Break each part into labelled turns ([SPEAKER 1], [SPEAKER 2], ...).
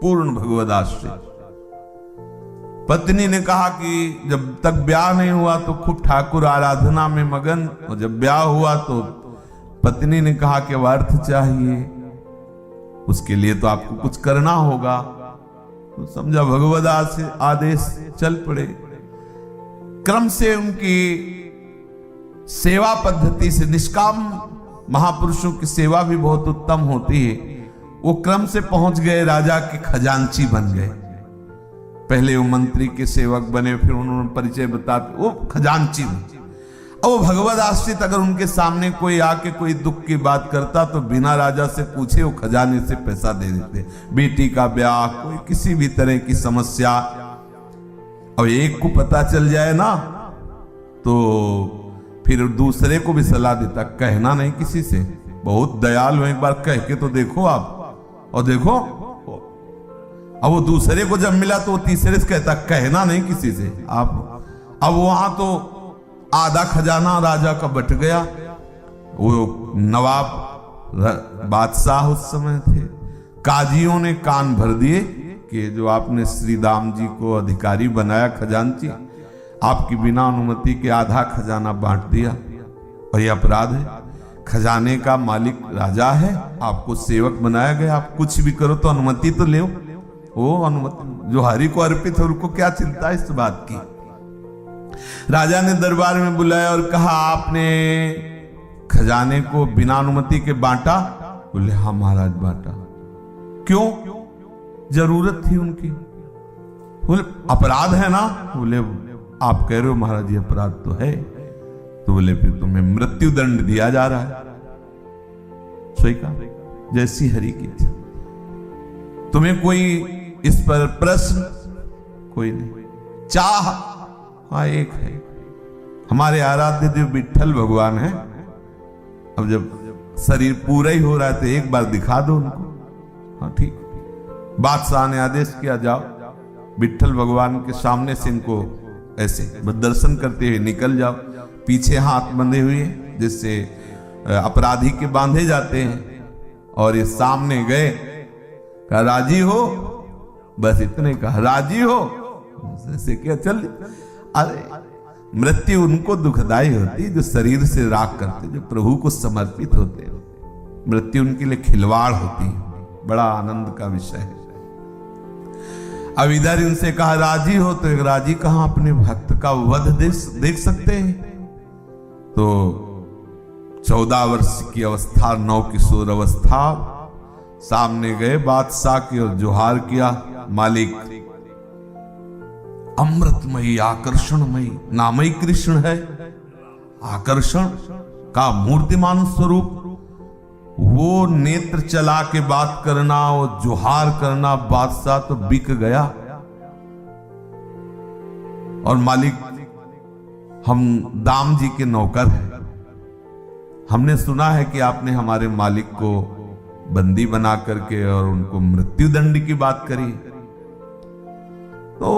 [SPEAKER 1] पूर्ण भगवदाश्रय। पत्नी ने कहा कि जब तक ब्याह नहीं हुआ तो खूब ठाकुर आराधना में मगन, और जब ब्याह हुआ तो पत्नी ने कहा कि अब अर्थ चाहिए, उसके लिए तो आपको कुछ करना होगा। तो समझा भगवद आदेश, चल पड़े। क्रम से उनकी सेवा पद्धति से, निष्काम महापुरुषों की सेवा भी बहुत उत्तम होती है, वो क्रम से पहुंच गए राजा के खजांची बन गए। पहले वो मंत्री के सेवक बने, फिर उन्होंने परिचय बताते वो खजांची बने। और वो भगवद आश्रित अगर उनके सामने कोई आके कोई दुख की बात करता तो बिना राजा से पूछे वो खजाने से पैसा दे देते। बेटी का ब्याह, कोई किसी भी तरह की समस्या, और एक को पता चल जाए ना तो फिर दूसरे को भी सलाह देता, कहना नहीं किसी से। बहुत दयालु, एक बार कह के तो देखो आप, और देखो। अब वो दूसरे को जब मिला तो वो तीसरे से कहता, कहना नहीं किसी से आप। अब वहां तो आधा खजाना राजा का बट गया। वो नवाब बादशाह उस समय थे, काजियों ने कान भर दिए कि जो आपने श्री राम जी को अधिकारी बनाया खजांची, आपकी बिना अनुमति के आधा खजाना बांट दिया, और यह अपराध है। खजाने का मालिक राजा है, आपको सेवक बनाया गया, आप कुछ भी करो तो अनुमति तो ले। वो अनुमति जो हरि को अर्पित है उनको क्या चिंता इस बात की। राजा ने दरबार में बुलाया और कहा, आपने खजाने को बिना अनुमति के बांटा? बोले हाँ महाराज बांटा। क्यों? जरूरत थी उनकी। बोले अपराध है ना? बोले आप कह रहे हो महाराज ये अपराध तो है। तो बोले फिर तुम्हें मृत्यु दंड दिया जा रहा है। सही कहा, जैसी हरि की इच्छा। तुम्हें कोई इस पर प्रश्न? कोई नहीं। चाह? हाँ एक है, हमारे आराध्य देव विट्ठल भगवान है। अब जब शरीर पूरा ही हो रहा है तो एक बार दिखा दो उनको। हाँ ठीक। बादशाह ने आदेश किया, जाओ विट्ठल भगवान के सामने से इनको ऐसे दर्शन करते हुए निकल जाओ। पीछे हाथ बंधे हुए जिससे अपराधी के बांधे जाते हैं, और ये सामने गए, कहा राजी हो? बस इतने कहा, राजी हो? ऐसे क्या चल। अरे मृत्यु उनको दुखदाई होती जो शरीर से राग करते, जो प्रभु को समर्पित होते। मृत्यु उनके लिए खिलवाड़ होती है, बड़ा आनंद का विषय है। अब इधर इनसे कहा राजी हो, तो एक राजी कहां अपने भक्त का वध देख सकते हैं। तो 14 वर्ष की अवस्था, 9 किशोर अवस्था, सामने गए बादशाह की और जोहार किया, मालिक अमृतमयी आकर्षणमयी नामई कृष्ण है। आकर्षण का मूर्तिमान स्वरूप, वो नेत्र चला के बात करना, वो जोहार करना, बादशाह तो बिक गया। और मालिक हम दाम जी के नौकर हैं, हमने सुना है कि आपने हमारे मालिक को बंदी बना करके और उनको मृत्यु दंड की बात करी। तो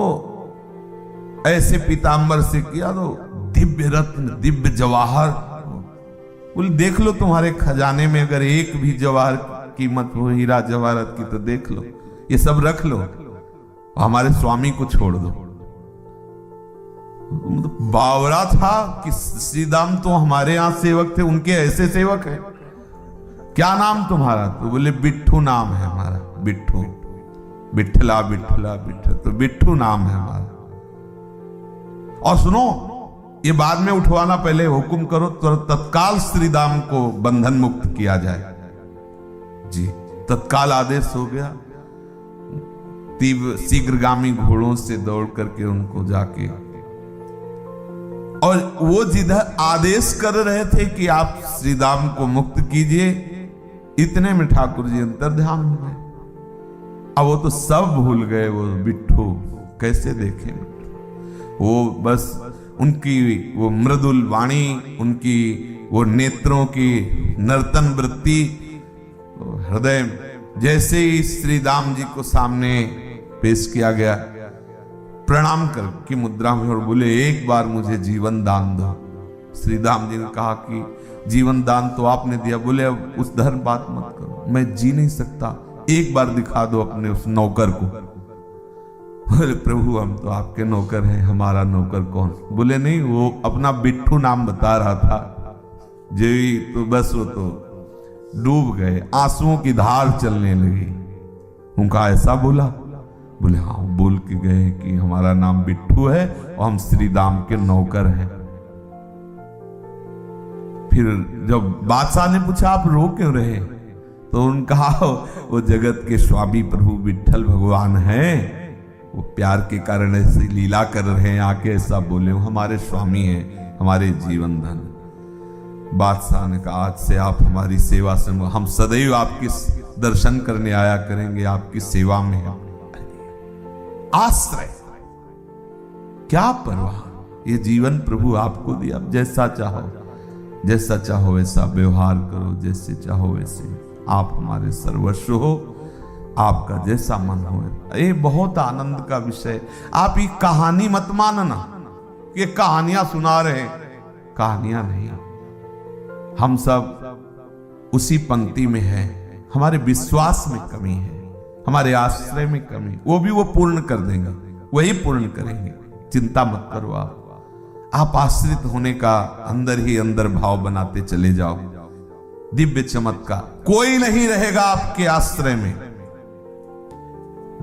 [SPEAKER 1] ऐसे पीतांबर से किया तो दिव्य रत्न, दिव्य जवाहर, बोले देख लो तुम्हारे खजाने में अगर एक भी जवाहर कीमत हो, हीरा जवाहरत की, तो देख लो, ये सब रख लो, हमारे स्वामी को छोड़ दो। बावरा था कि श्रीदाम तो हमारे यहां सेवक थे, उनके ऐसे सेवक है। क्या नाम तुम्हारा? तो बोले बिट्ठू नाम है हमारा। बिट्ठू, बिट्ठला बिट्ठला बिट्ठल, तो बिट्ठू नाम है हमारा। और सुनो, ये बाद में उठवाना, पहले हुक्म करो तो तत्काल श्रीदाम को बंधन मुक्त किया जाए। जी, तत्काल आदेश हो गया। तीव्र शीघ्रगामी घोड़ों से दौड़ करके उनको जाके, और वो जिधर आदेश कर रहे थे कि आप श्रीदाम को मुक्त कीजिए, इतने में ठाकुर जी अंतर्ध्यान हो गए। अब वो तो सब भूल गए, वो बिट्ठू कैसे देखे। वो बस उनकी वो मृदुल वाणी, उनकी वो नेत्रों की नर्तन वृत्ति, हृदय, जैसे ही श्री राम जी को सामने पेश किया गया, प्रणाम कर की मुद्रा में, और बोले एक बार मुझे जीवन दान दो। श्री राम जी ने कहा कि जीवन दान तो आपने दिया। बोले अब उस धर्म बात मत करो, मैं जी नहीं सकता एक बार दिखा दो अपने उस नौकर को। बोले प्रभु हम तो आपके नौकर हैं, हमारा नौकर कौन? बोले नहीं, वो अपना बिट्ठू नाम बता रहा था। जी तो बस वो तो डूब गए, आंसुओं की धार चलने लगी। उनका ऐसा बोला? बोले हाँ, बोल के गए कि हमारा नाम बिट्ठू है और हम श्री राम के नौकर हैं। फिर जब बादशाह ने पूछा आप रो क्यों रहे, तो उनका वो जगत के स्वामी प्रभु विठ्ठल भगवान हैं, वो प्यार के कारण ऐसी लीला कर रहे हैं, आके ऐसा बोले, वो हमारे स्वामी हैं, हमारे जीवन धन। बादशाह ने कहा आज से आप हमारी सेवा से, हम सदैव आपकी दर्शन करने आया करेंगे, आपकी सेवा में हैं। आश्रय, क्या परवाह, ये जीवन प्रभु आपको दिया, जैसा चाहो वैसा व्यवहार करो, जैसे चाहो वैसे, आप हमारे सर्वस्व हो, आपका जैसा मन हो। ये बहुत आनंद का विषय। आप ये कहानी मत मानना, ये कहानियां सुना रहे, कहानियां नहीं। हम सब उसी पंक्ति में हैं, हमारे विश्वास में कमी है, हमारे आश्रय में कमी, वो भी वो पूर्ण कर देंगे, वही पूर्ण करेंगे, चिंता मत करो। आप आश्रित होने का अंदर ही अंदर भाव बनाते चले जाओ। दिव्य चमत्कार, कोई नहीं रहेगा आपके आश्रय में।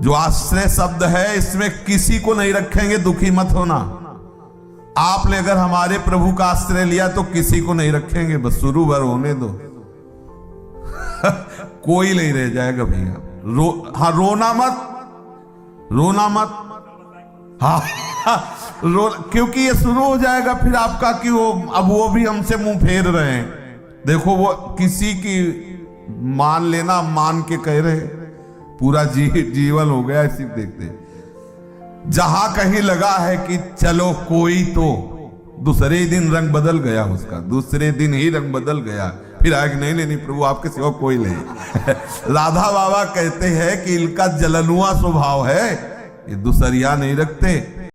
[SPEAKER 1] जो आश्रय शब्द है इसमें किसी को नहीं रखेंगे, दुखी मत होना। आपने अगर हमारे प्रभु का आश्रय लिया तो किसी को नहीं रखेंगे, बस शुरू भर होने दो। कोई नहीं रह जाएगा भैया। हाँ, रोना मत। हाँ क्योंकि ये शुरू हो जाएगा फिर आपका कि वो भी हमसे मुंह फेर रहे हैं। देखो वो किसी की मान लेना, मान के कह रहे, पूरा जीवन हो गया इसी देखते। जहां कहीं लगा है कि चलो कोई, तो दूसरे ही दिन रंग बदल गया उसका, दूसरे दिन ही रंग बदल गया। फिर आगे नहीं प्रभु आपके सिवा कोई नहीं। राधा बाबा कहते हैं कि इनका जलनुआ स्वभाव है, ये दूसरिया नहीं रखते।